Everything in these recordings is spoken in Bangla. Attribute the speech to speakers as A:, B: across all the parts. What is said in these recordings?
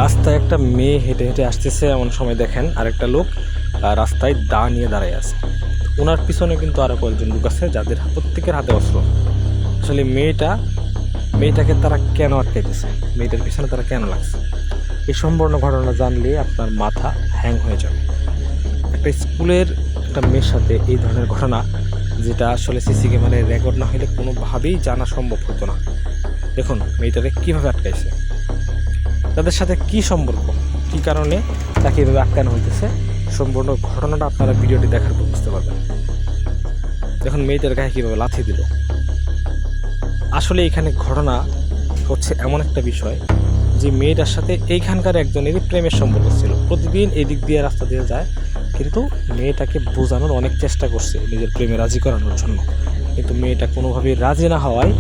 A: রাস্তায় একটা মেয়ে হেঁটে হেঁটে আসতেছে, এমন সময় দেখেন আরেকটা লোক রাস্তায় দা নিয়ে দাঁড়ায় আছে। ওনার পিছনে কিন্তু আরও কয়েকজন লোক আছে যাদের প্রত্যেকের হাতে অস্ত্র। আসলে মেয়েটাকে তারা কেন আটকাইতেছে, মেয়েটার পিছনে তারা কেন লাগছে, এই সম্পূর্ণ ঘটনা জানলে আপনার মাথা হ্যাং হয়ে যাবে। একটা স্কুলের একটা মেয়ের সাথে এই ধরনের ঘটনা, যেটা আসলে সিসি ক্যামেরায় রেকর্ড না হলে কোনোভাবেই জানা সম্ভব হতো না। দেখুন মেয়েটাকে কীভাবে আটকাইছে, তাদের সাথে কি সম্পর্ক, কী কারণে তাকে এভাবে আটকানো হইতেছে, সম্পূর্ণ ঘটনাটা আপনারা ভিডিওটি দেখার পর বুঝতে পারবেন। দেখুন মেয়েটার গায়ে কীভাবে লাথি দিল। আসলে এখানে ঘটনা হচ্ছে এমন একটা বিষয় যে মেয়েটার সাথে এইখানকার একজনেরই প্রেমের সম্পর্ক ছিল, প্রতিদিন এই দিক দিয়ে রাস্তা দিয়ে যায়, কিন্তু মেয়েটাকে বোঝানোর অনেক চেষ্টা করছে নিজের প্রেমে রাজি করানোর জন্য, কিন্তু মেয়েটা কোনোভাবেই রাজি না হওয়ায়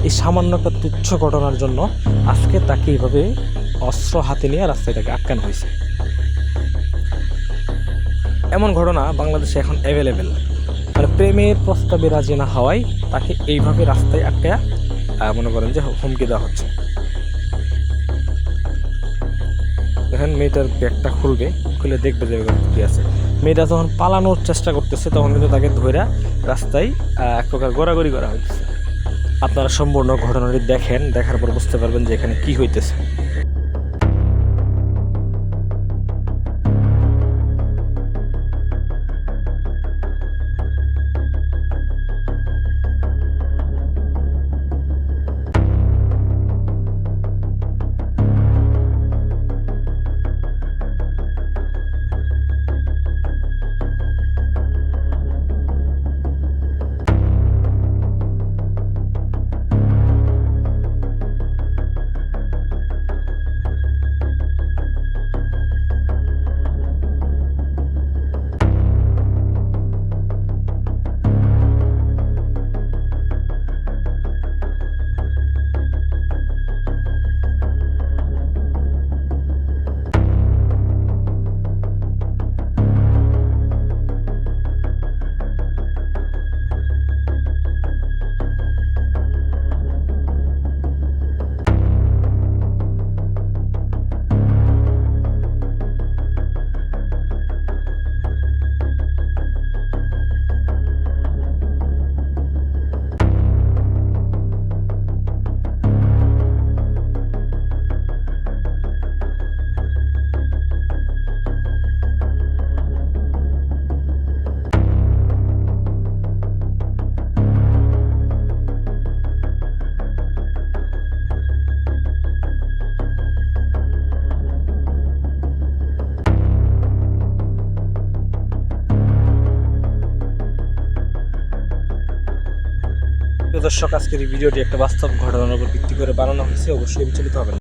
A: এই সামান্য একটা তুচ্ছ ঘটনার জন্য আজকে তাকে এইভাবে অস্ত্র হাতে নিয়ে রাস্তায় তাকে আটকানো হয়েছে। এমন ঘটনা বাংলাদেশে এখন অ্যাভেলেবেল, মানে প্রেমের প্রস্তাবে রাজি না হওয়ায় তাকে এইভাবে রাস্তায় আটকায়া মনে করেন যে হুমকি দেওয়া হচ্ছে। দেখেন মেয়েটার ব্যাগটা খুলে দেখবে যে কি আছে। মেয়েটা যখন পালানোর চেষ্টা করতেছে তখন কিন্তু তাকে ধরে রাস্তায় এক প্রকার গড়াগড়ি করা হইতেছে। আপনারা সম্পূর্ণ ঘটনাটি দেখেন, দেখার পর বুঝতে পারবেন যে এখানে কি হইতেছে। দর্শক, আজকের এই ভিডিওটি একটা বাস্তব ঘটনার উপর ভিত্তি করে বানানো হয়েছে, অবশ্যই বিচলিত হবেন।